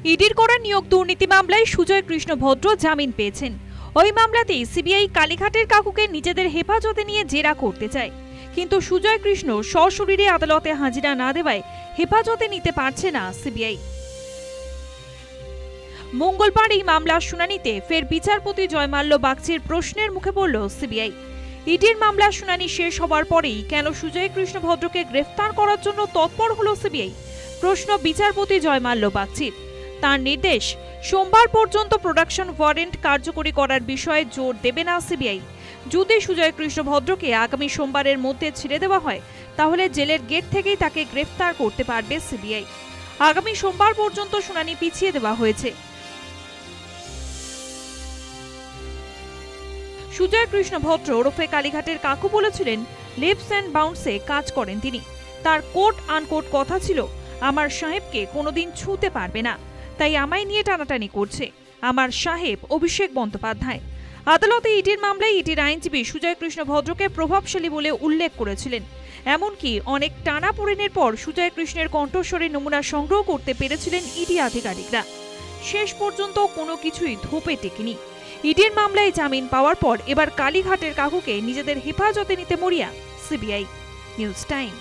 ইডির করা নিয়োগ দুর্নীতি মামলায় সুজয় কৃষ্ণ ভদ্র জামিন পেয়েছেন। ওই মামলাতেই সিবিআই কালীঘাটের কাকুকে নিজেদের হেফাজতে নিয়ে জেরা করতে চায়, কিন্তু সুজয় কৃষ্ণ সশরীরে আদালতে হাজিরা না দেওয়ায় হেফাজতে নিতে পারছে না সিবিআই। মঙ্গলবার এই মামলার শুনানিতে ফের বিচারপতি জয়মাল্য বাগচির প্রশ্নের মুখে পড়ল সিবিআই। ইডির মামলার শুনানি শেষ হওয়ার পরেই কেন সুজয় কৃষ্ণ ভদ্রকে গ্রেফতার করার জন্য তৎপর হল সিবিআই? প্রশ্ন বিচারপতি জয়মাল্য বাগচির। তার নির্দেশ, সোমবার পর্যন্ত প্রোডাকশন ওয়ারেন্ট কার্যকরী করার বিষয়ে জোর দেবে না সিবিআই। যদি সুজয় কৃষ্ণ ভদ্রকে আগামী সোমবারের মধ্যে ছেড়ে দেওয়া হয়, তাহলে জেলের গেট থেকেই তাকে গ্রেফতার করতে পারবে সিবিআই। আগামী সোমবার পর্যন্ত শুনানি পিছিয়ে দেওয়া হয়েছে। সুজয় কৃষ্ণ ভদ্র ওরফে কালীঘাটের কাকু বলেছিলেন, লিপস অ্যান্ড বাউন্সে কাজ করেন তিনি। তার কোট আনকোট কথা ছিল, আমার সাহেবকে কোনোদিন ছুঁতে পারবে না, তাই আমায় নিয়ে টানাটানি করছে। আমার সাহেব অভিষেক বন্দ্যোপাধ্যায়। আদালতে ইডির মামলায় ইডির আইনজীবী সুজয় কৃষ্ণ ভদ্রকে প্রভাবশালী বলে উল্লেখ করেছিলেন। এমনকি অনেক টানাপোড়েনের পর সুজয় কৃষ্ণের কণ্ঠস্বরের নমুনা সংগ্রহ করতে পেরেছিলেন ইডি আধিকারিকরা। শেষ পর্যন্ত কোনো কিছুই ধোপে টেকেনি। ইডির মামলায় জামিন পাওয়ার পর এবার কালীঘাটের কাকুকে নিজেদের হেফাজতে নিতে মরিয়া সিবিআই। News time.